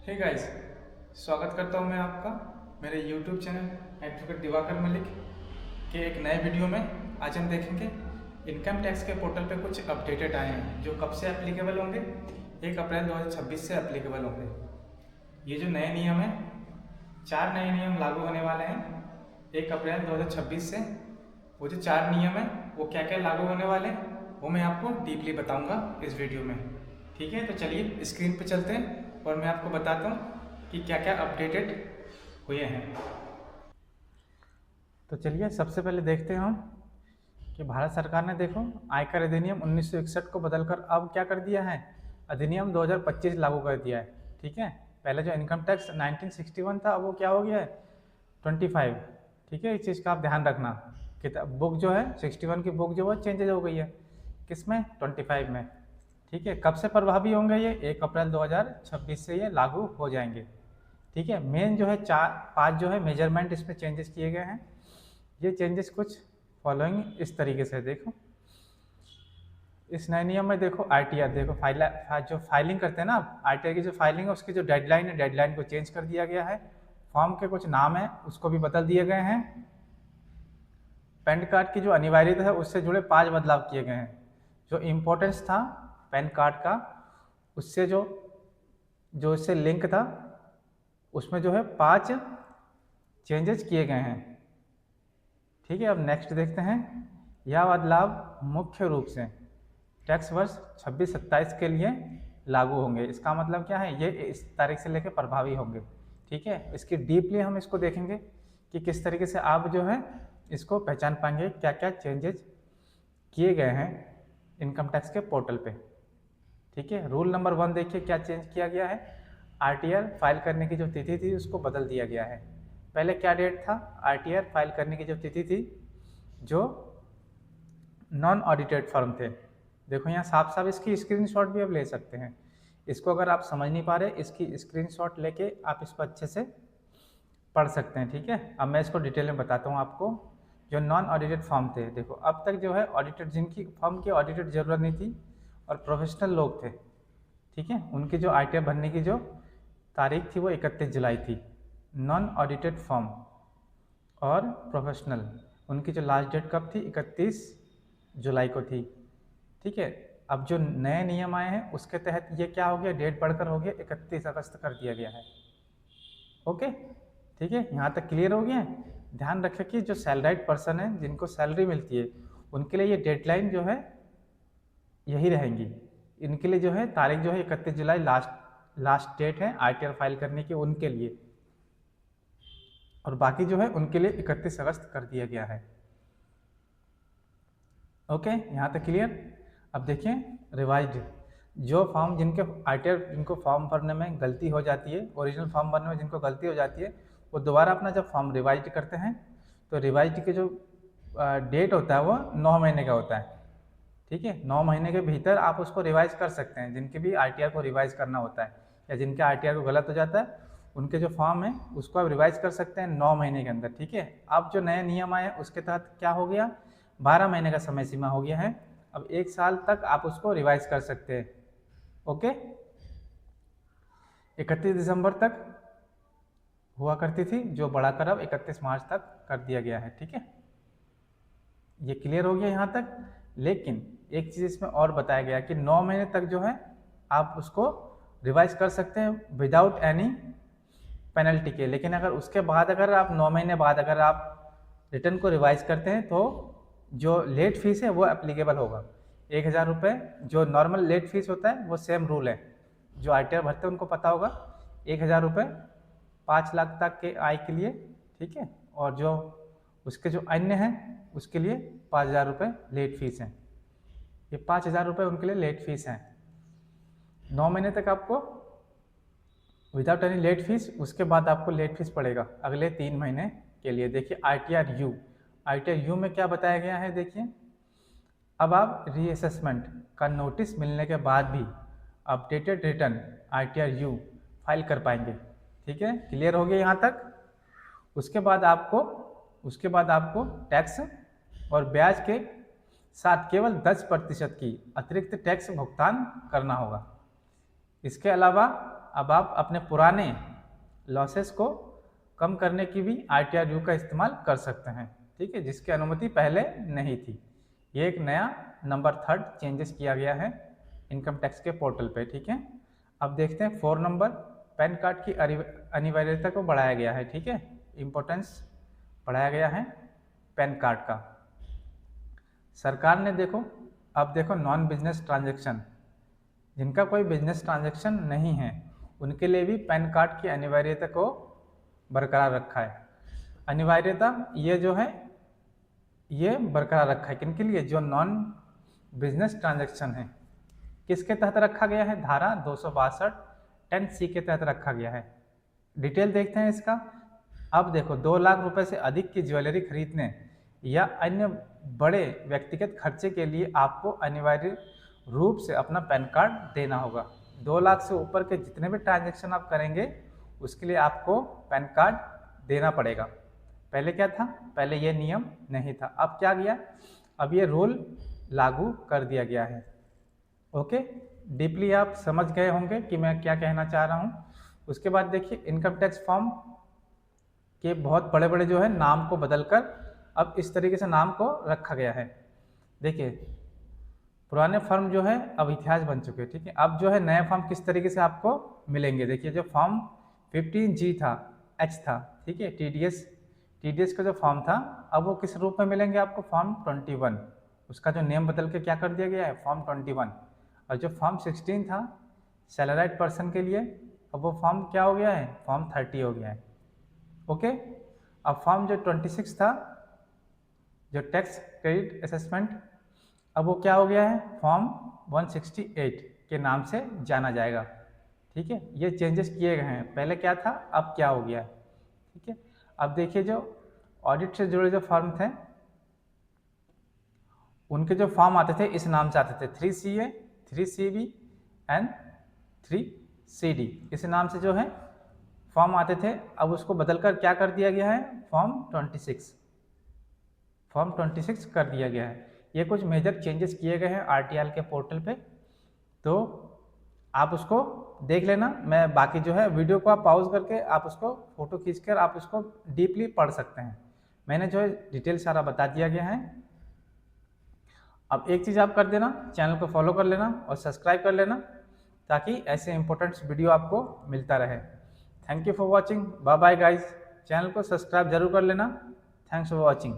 Hey guys, स्वागत करता हूं मैं आपका मेरे YouTube channel advocate Diwakar Malik के एक नए वीडियो में। आज हम देखेंगे इनकम टैक्स के पोर्टल पे कुछ अपडेटेड आए हैं जो कब से एप्लीकेबल होंगे। 1 अप्रैल 2026 से एप्लीकेबल होंगे। ये जो नए नियम हैं, 4 नए नियम लागू होने वाले हैं 1 अप्रैल 2026 से। वो जो 4 नियम हैं वो क्या क्या लागू होने वाले हैं वो मैं आपको डीपली बताऊंगा इस वीडियो में। ठीक है, तो चलिए स्क्रीन पे चलते हैं और मैं आपको बताता हूँ कि क्या क्या अपडेटेड हुए हैं। तो चलिए सबसे पहले देखते हैं हम कि भारत सरकार ने देखो आयकर अधिनियम 1961 को बदलकर अब क्या कर दिया है, अधिनियम 2025 लागू कर दिया है। ठीक है, पहले जो इनकम टैक्स 1961 था वो क्या हो गया है 25। ठीक है, इस चीज़ का आप ध्यान रखना। किताब बुक जो है 61 की बुक जो है चेंजेज हो गई है, किसमें 25 में। ठीक है, कब से प्रभावी होंगे ये 1 अप्रैल 2026 से ये लागू हो जाएंगे। ठीक है, मेन जो है 4-5 जो है मेजरमेंट इसमें चेंजेस किए गए हैं। ये चेंजेस कुछ फॉलोइंग इस तरीके से देखो। इस नए नियम में देखो आईटीआर, देखो जो फाइलिंग करते हैं ना आप, आईटीआर की जो फाइलिंग है उसकी जो डेडलाइन है, डेडलाइन को चेंज कर दिया गया है। फॉर्म के कुछ नाम है उसको भी बदल दिए गए हैं। पैन कार्ड की जो अनिवार्यता है उससे जुड़े 5 बदलाव किए गए हैं। जो इम्पोर्टेंस था पैन कार्ड का, उससे जो जो इससे लिंक था उसमें जो है 5 चेंजेस किए गए हैं। ठीक है, अब नेक्स्ट देखते हैं। यह बदलाव मुख्य रूप से टैक्स वर्ष 26-27 के लिए लागू होंगे। इसका मतलब क्या है, ये इस तारीख से लेकर प्रभावी होंगे। ठीक है, इसकी डीपली हम इसको देखेंगे कि किस तरीके से आप जो है इसको पहचान पाएंगे क्या क्या चेंजेस किए गए हैं इनकम टैक्स के पोर्टल पे। ठीक है, रूल नंबर 1 देखिए क्या चेंज किया गया है। आरटीआर फाइल करने की जो तिथि थी उसको बदल दिया गया है। पहले क्या डेट था, आरटीआर फाइल करने की जो तिथि थी जो नॉन ऑडिटेड फर्म थे, देखो यहाँ साफ साफ इसकी स्क्रीनशॉट भी आप ले सकते हैं। इसको अगर आप समझ नहीं पा रहे इसकी स्क्रीनशॉट लेके आप इसको अच्छे से पढ़ सकते हैं। ठीक है, अब मैं इसको डिटेल में बताता हूँ आपको। जो नॉन ऑडिटेड फर्म थे, देखो अब तक जो है ऑडिटेड, जिनकी फर्म की ऑडिटेड जरूरत नहीं थी और प्रोफेशनल लोग थे, ठीक है, उनकी जो आईटीआर भरने की जो तारीख थी वो 31 जुलाई थी। नॉन ऑडिटेड फर्म और प्रोफेशनल, उनकी जो लास्ट डेट कब थी 31 जुलाई को थी। ठीक है, अब जो नए नियम आए हैं उसके तहत ये क्या हो गया, डेट बढ़कर हो गया 31 अगस्त कर दिया गया है। ओके, ठीक है, यहाँ तक क्लियर हो गया। ध्यान रखें कि जो सैलराइड पर्सन है जिनको सैलरी मिलती है उनके लिए ये डेडलाइन जो है यही रहेंगी। इनके लिए जो है तारीख जो है 31 जुलाई लास्ट डेट है आईटीआर फाइल करने की उनके लिए, और बाकी जो है उनके लिए 31 अगस्त कर दिया गया है। ओके, यहाँ तक क्लियर। अब देखिए रिवाइज्ड, जो फॉर्म जिनके आईटीआर जिनको फॉर्म भरने में गलती हो जाती है, ओरिजिनल फॉर्म भरने में जिनको गलती हो जाती है, वो दोबारा अपना जब फॉर्म रिवाइज करते हैं तो रिवाइज के जो डेट होता है वो 9 महीने का होता है। ठीक है, 9 महीने के भीतर आप उसको रिवाइज कर सकते हैं, जिनके भी आईटीआर को रिवाइज करना होता है या जिनके आईटीआर को गलत हो जाता है उनके जो फॉर्म है उसको आप रिवाइज कर सकते हैं 9 महीने के अंदर। ठीक है, अब जो नए नियम आए उसके तहत क्या हो गया, 12 महीने का समय सीमा हो गया है। अब 1 साल तक आप उसको रिवाइज कर सकते हैं। ओके, 31 दिसंबर तक हुआ करती थी जो बढ़ाकर अब 31 मार्च तक कर दिया गया है। ठीक है, ये क्लियर हो गया यहाँ तक। लेकिन एक चीज़ इसमें और बताया गया कि 9 महीने तक जो है आप उसको रिवाइज कर सकते हैं विदाउट एनी पेनल्टी के। लेकिन अगर उसके बाद अगर आप 9 महीने बाद अगर आप रिटर्न को रिवाइज करते हैं तो जो लेट फीस है वो एप्लीकेबल होगा। 1,000 रुपये जो नॉर्मल लेट फीस होता है वो सेम रूल है, जो आईटीआर भरते हैं उनको पता होगा। 1,000 रुपये 5 लाख तक के आय के लिए। ठीक है, और जो उसके जो अन्य हैं उसके लिए 5,000 रुपये लेट फीस हैं। ये 5,000 रुपये उनके लिए लेट फीस हैं। 9 महीने तक आपको विदाउट एनी लेट फीस, उसके बाद आपको लेट फीस पड़ेगा अगले 3 महीने के लिए। देखिए आईटीआर यू, आईटीआर यू में क्या बताया गया है, देखिए अब आप रीअसेसमेंट का नोटिस मिलने के बाद भी updated return ITR you file कर पाएंगे। ठीक है, क्लियर हो गया यहाँ तक। उसके बाद आपको टैक्स और ब्याज के साथ केवल 10% की अतिरिक्त टैक्स भुगतान करना होगा। इसके अलावा अब आप अपने पुराने लॉसेस को कम करने की भी ITR का इस्तेमाल कर सकते हैं, ठीक है, जिसकी अनुमति पहले नहीं थी। ये एक नया नंबर 3 चेंजेस किया गया है इनकम टैक्स के पोर्टल पे, ठीक है। अब देखते हैं 4 नंबर, पैन कार्ड की अनिवार्यता को बढ़ाया गया है, ठीक है, इम्पोर्टेंस बढ़ाया गया है पैन कार्ड का। सरकार ने देखो, अब देखो नॉन बिजनेस ट्रांजैक्शन, जिनका कोई बिजनेस ट्रांजैक्शन नहीं है उनके लिए भी पैन कार्ड की अनिवार्यता को बरकरार रखा है। अनिवार्यता ये जो है ये बरकरार रखा है किन के लिए, जो नॉन बिजनेस ट्रांजैक्शन है। किसके तहत रखा गया है, धारा 262 10C के तहत रखा गया है। डिटेल देखते हैं इसका। अब देखो 2 लाख रुपए से अधिक की ज्वेलरी खरीदने या अन्य बड़े व्यक्तिगत खर्चे के लिए आपको अनिवार्य रूप से अपना पैन कार्ड देना होगा। 2 लाख से ऊपर के जितने भी ट्रांजैक्शन आप करेंगे उसके लिए आपको पैन कार्ड देना पड़ेगा। पहले क्या था, पहले ये नियम नहीं था, अब क्या गया, अब ये रूल लागू कर दिया गया है। ओके, डीपली आप समझ गए होंगे कि मैं क्या कहना चाह रहा हूँ। उसके बाद देखिए इनकम टैक्स फॉर्म के बहुत बड़े बड़े जो है नाम को बदलकर अब इस तरीके से नाम को रखा गया है। देखिए पुराने फॉर्म जो है अब इतिहास बन चुके हैं, ठीक है। अब जो है नए फॉर्म किस तरीके से आपको मिलेंगे, देखिए जो फॉर्म 15G था, H था, ठीक है, TDS का जो फॉर्म था अब वो किस रूप में मिलेंगे आपको, फॉर्म 21। उसका जो नेम बदल के क्या कर दिया गया है, फॉर्म 21। और जो फॉर्म 16 था सैलराइड पर्सन के लिए, अब वो फॉर्म क्या हो गया है, फॉर्म 30 हो गया है। ओके, अब फॉर्म जो 26 था जो टैक्स क्रेडिट असेसमेंट, अब वो क्या हो गया है, फॉर्म 168 के नाम से जाना जाएगा, ठीक है। ये चेंजेस किए गए हैं, पहले क्या था अब क्या हो गया है, ठीक है। अब देखिए जो ऑडिट से जुड़े जो फॉर्म थे उनके जो फॉर्म आते थे इस नाम से आते थे, 3CA 3CB एंड 3CD, इस नाम से जो है फॉर्म आते थे। अब उसको बदलकर क्या कर दिया गया है, फॉर्म 26 कर दिया गया है। ये कुछ मेजर चेंजेस किए गए हैं RTR के पोर्टल पे, तो आप उसको देख लेना। मैं बाकी जो है वीडियो को आप पॉज करके आप उसको फोटो खींचकर आप उसको डीपली पढ़ सकते हैं। मैंने जो है डिटेल सारा बता दिया गया है। अब एक चीज़ आप कर देना, चैनल को फॉलो कर लेना और सब्सक्राइब कर लेना ताकि ऐसे इंपॉर्टेंट वीडियो आपको मिलता रहे। Thank you for watching, bye bye guys. Channel को सब्सक्राइब जरूर कर लेना। Thanks for watching.